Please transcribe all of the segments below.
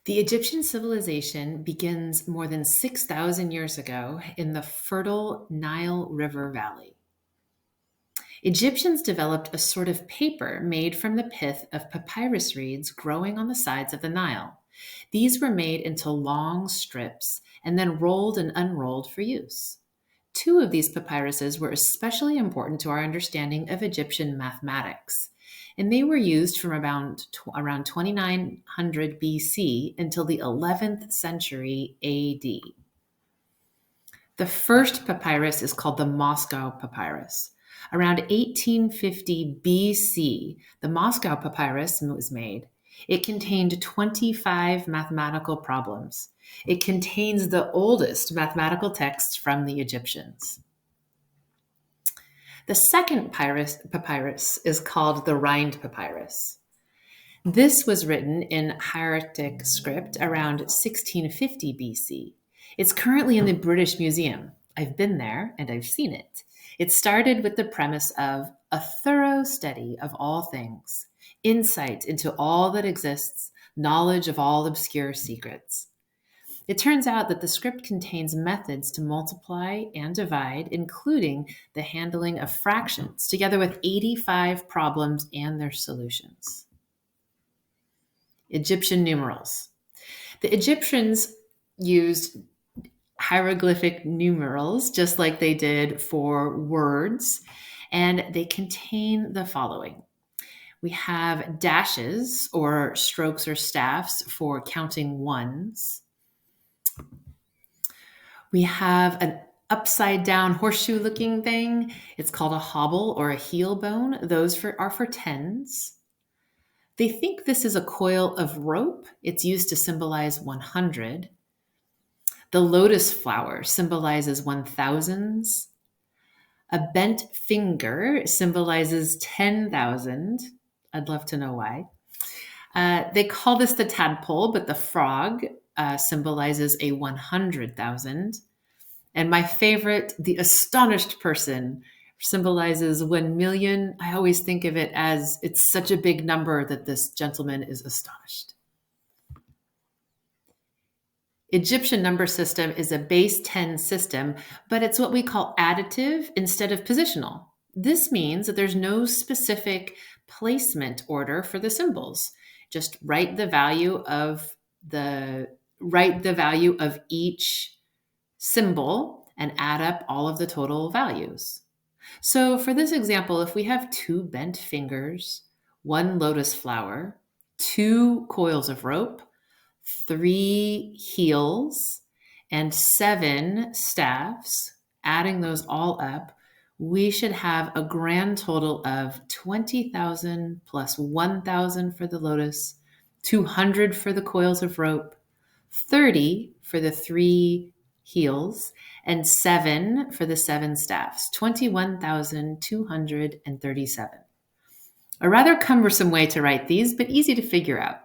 The Egyptian civilization begins more than 6,000 years ago in the fertile Nile River Valley. Egyptians developed a sort of paper made from the pith of papyrus reeds growing on the sides of the Nile. These were made into long strips and then rolled and unrolled for use. Two of these papyruses were especially important to our understanding of Egyptian mathematics, and they were used from around 2900 BC until the 11th century AD. The first papyrus is called the Moscow Papyrus. Around 1850 BC, the Moscow Papyrus was made. It contained 25 mathematical problems. It contains the oldest mathematical texts from the Egyptians. The second papyrus is called the Rhind Papyrus. This was written in hieratic script around 1650 BC. It's currently in the British Museum. I've been there and I've seen it. It started with the premise of a thorough study of all things, insight into all that exists, knowledge of all obscure secrets. It turns out that the script contains methods to multiply and divide, including the handling of fractions, together with 85 problems and their solutions. Egyptian numerals. The Egyptians used hieroglyphic numerals just like they did for words, and they contain the following. We have dashes or strokes or staffs for counting ones. We have an upside down horseshoe looking thing. It's called a hobble or a heel bone. Those are for tens. They think this is a coil of rope. It's used to symbolize 100. The lotus flower symbolizes 1000s. A bent finger symbolizes 10,000. I'd love to know why. They call this the tadpole, but the frog symbolizes a 100,000. And my favorite, the astonished person, symbolizes 1 million. I always think of it as it's such a big number that this gentleman is astonished. Egyptian number system is a base 10 system, but it's what we call additive instead of positional. This means that there's no specific placement order for the symbols. Just write the value of each symbol and add up all of the total values. So for this example, if we have 2 bent fingers, 1 lotus flower, 2 coils of rope, 3 heels, and 7 staffs, adding those all up, we should have a grand total of 20,000 plus 1,000 for the lotus, 200 for the coils of rope, 30 for the 3 heels, and 7 for the 7 staffs, 21,237. A rather cumbersome way to write these, but easy to figure out.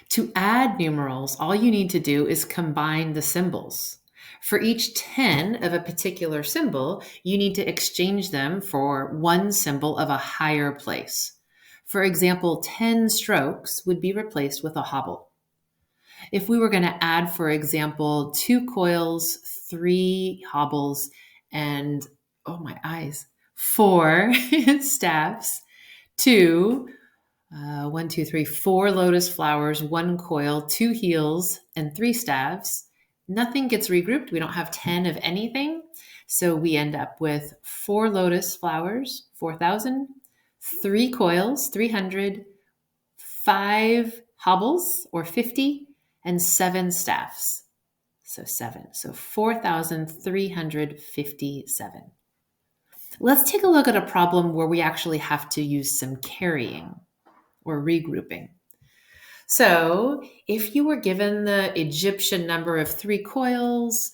To add numerals, all you need to do is combine the symbols. For each 10 of a particular symbol, you need to exchange them for 1 symbol of a higher place. For example, 10 strokes would be replaced with a hobble. If we were going to add, for example, 2 coils, 3 hobbles, and, 4 staffs to 4 lotus flowers, 1 coil, 2 heels, and 3 staves. Nothing gets regrouped. We don't have 10 of anything. So we end up with 4 lotus flowers, 4,000, 3 coils, 300, 5 hobbles, or 50, and 7 staffs. So 7. So 4,357. Let's take a look at a problem where we actually have to use some carrying or regrouping. So if you were given the Egyptian number of 3 coils,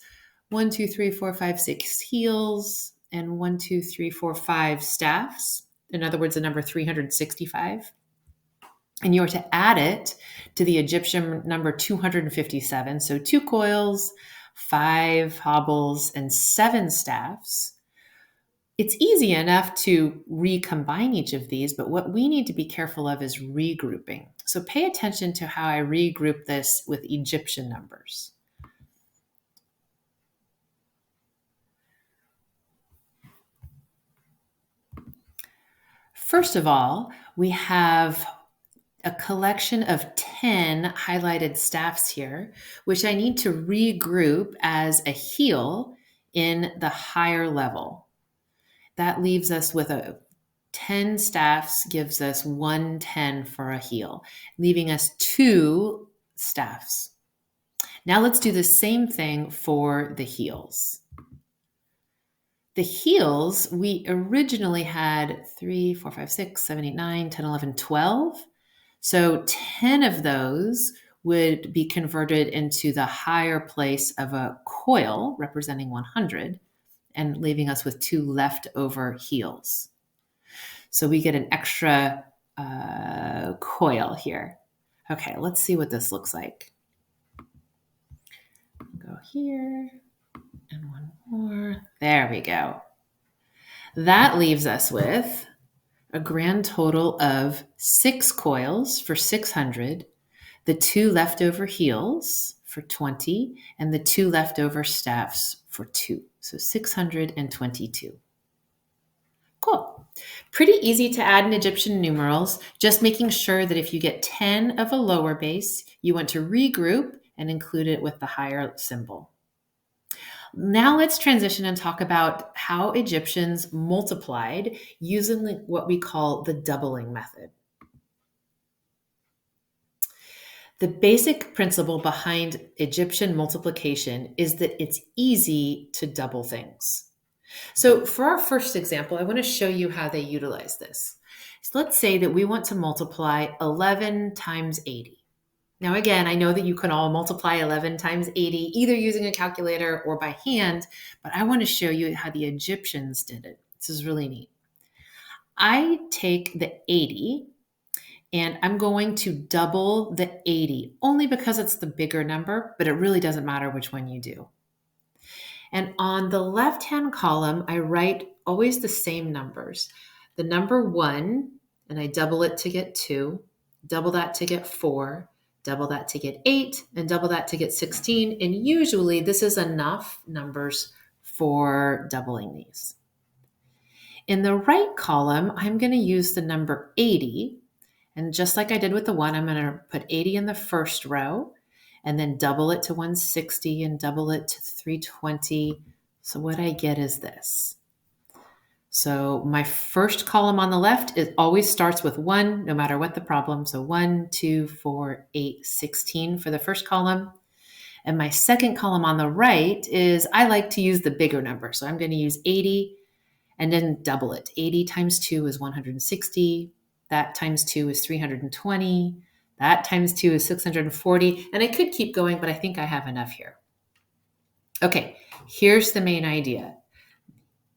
1, 2, 3, 4, 5, 6 heels, and 1, 2, 3, 4, 5 staffs, in other words, the number 365, and you were to add it to the Egyptian number 257, so 2 coils, 5 hobbles, and 7 staffs, It's easy enough to recombine each of these, but what we need to be careful of is regrouping. So pay attention to how I regroup this with Egyptian numbers. First of all, we have a collection of 10 highlighted staffs here, which I need to regroup as a heel in the higher level. That leaves us with 10 staffs gives us 110 for a heel, leaving us 2 staffs. Now let's do the same thing for the heels. The heels, we originally had 3, 4, 5, 6, 7, 8, 9, 10, 11, 12. So 10 of those would be converted into the higher place of a coil representing 100 and leaving us with 2 leftover heels. So we get an extra coil here. Okay, let's see what this looks like. Go here and one more. There we go. That leaves us with a grand total of 6 coils for 600, the 2 leftover heels for 20, and the 2 leftover staffs for 2. So 622. Cool. Pretty easy to add in Egyptian numerals, just making sure that if you get 10 of a lower base, you want to regroup and include it with the higher symbol. Now let's transition and talk about how Egyptians multiplied using what we call the doubling method. The basic principle behind Egyptian multiplication is that it's easy to double things. So for our first example, I want to show you how they utilize this. So let's say that we want to multiply 11 times 80. Now, again, I know that you can all multiply 11 times 80, either using a calculator or by hand, but I want to show you how the Egyptians did it. This is really neat. I take the 80 and I'm going to double the 80, only because it's the bigger number, but it really doesn't matter which one you do. And on the left-hand column, I write always the same numbers. The number 1, and I double it to get 2, double that to get 4, double that to get 8, and double that to get 16. And usually this is enough numbers for doubling these. In the right column, I'm going to use the number 80. And just like I did with the 1, I'm going to put 80 in the first row and then double it to 160 and double it to 320. So what I get is this. So my first column on the left, it always starts with 1, no matter what the problem. So 1, 2, 4, 8, 16 for the first column. And my second column on the right is, I like to use the bigger number. So I'm going to use 80 and then double it. 80 times 2 is 160. That times 2 is 320. That times 2 is 640. And I could keep going, but I think I have enough here. Okay, here's the main idea.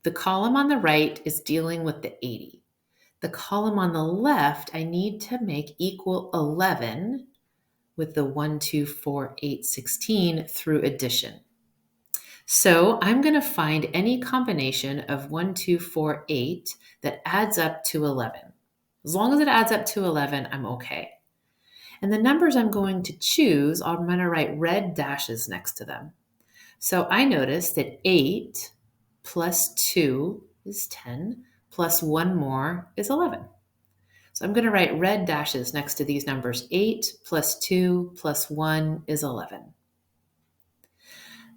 The column on the right is dealing with the 80. The column on the left, I need to make equal 11 with the 1, 2, 4, 8, 16 through addition. So I'm going to find any combination of 1, 2, 4, 8 that adds up to 11. As long as it adds up to 11, I'm okay. And the numbers I'm going to choose, I'm going to write red dashes next to them. So I notice that 8 plus 2 is 10, plus 1 more is 11. So I'm going to write red dashes next to these numbers. 8 plus 2 plus 1 is 11.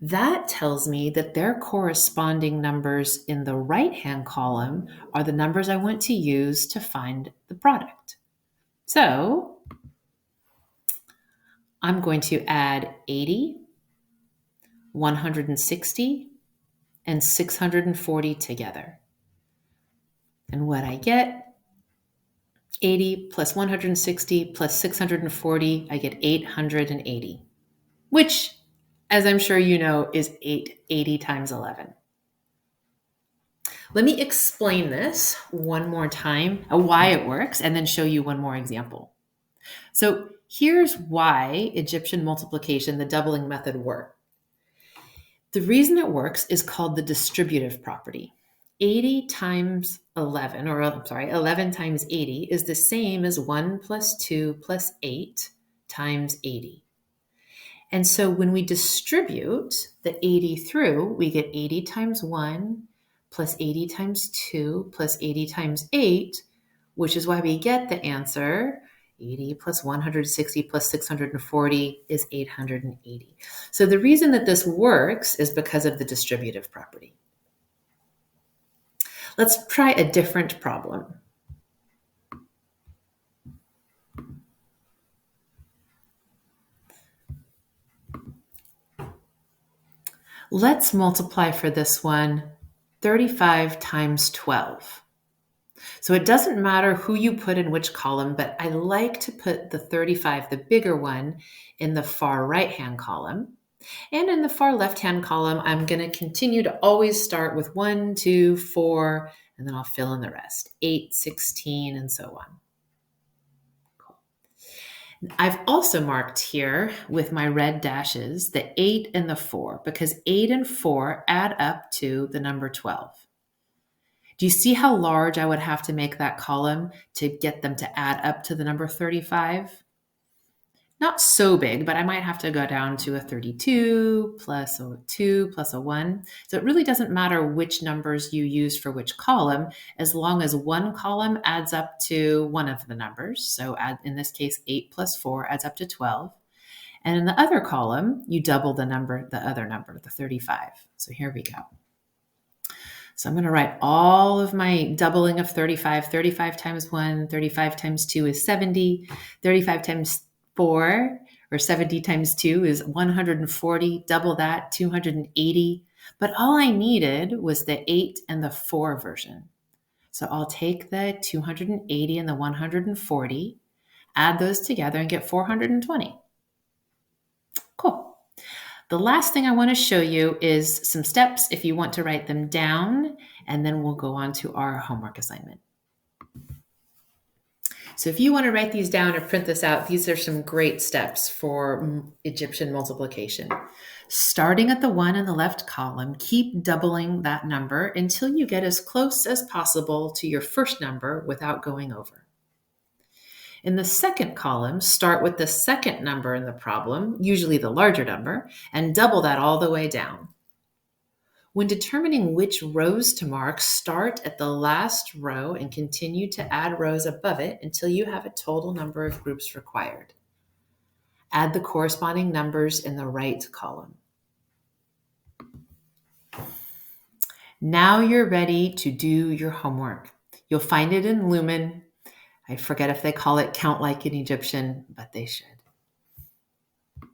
That tells me that their corresponding numbers in the right-hand column are the numbers I want to use to find the product. So I'm going to add 80, 160, and 640 together. And what I get, 80 plus 160 plus 640, I get 880, which, as I'm sure you know, is 880 times 11. Let me explain this one more time, why it works, and then show you one more example. So here's why Egyptian multiplication, the doubling method, works. The reason it works is called the distributive property. 80 times 11, or I'm sorry, 11 times 80 is the same as 1 plus 2 plus 8 times 80. And so when we distribute the 80 through, we get 80 times 1 plus 80 times 2 plus 80 times 8, which is why we get the answer 80 plus 160 plus 640 is 880. So the reason that this works is because of the distributive property. Let's try a different problem. Let's multiply for this one 35 times 12. So it doesn't matter who you put in which column, but I like to put the 35, the bigger one, in the far right-hand column. And in the far left-hand column, I'm going to continue to always start with 1, 2, 4, and then I'll fill in the rest, 8, 16, and so on. Cool. I've also marked here with my red dashes the 8 and the 4, because 8 and 4 add up to the number 12. Do you see how large I would have to make that column to get them to add up to the number 35? Not so big, but I might have to go down to a 32 plus a 2 plus a 1. So it really doesn't matter which numbers you use for which column, as long as one column adds up to one of the numbers. So in this case, 8 plus 4 adds up to 12. And in the other column, you double the number, the other number, the 35. So here we go. So I'm going to write all of my doubling of 35. 35 times 1, 35 times 2 is 70. 35 times 4, or 70 times 2 is 140. Double that, 280. But all I needed was the 8 and the 4 version. So I'll take the 280 and the 140, add those together, and get 420. Cool. The last thing I want to show you is some steps if you want to write them down, and then we'll go on to our homework assignment. So if you want to write these down or print this out, these are some great steps for Egyptian multiplication. Starting at the 1 in the left column, keep doubling that number until you get as close as possible to your first number without going over. In the second column, start with the second number in the problem, usually the larger number, and double that all the way down. When determining which rows to mark, start at the last row and continue to add rows above it until you have a total number of groups required. Add the corresponding numbers in the right column. Now you're ready to do your homework. You'll find it in Lumen. I forget if they call it Count Like an Egyptian, but they should.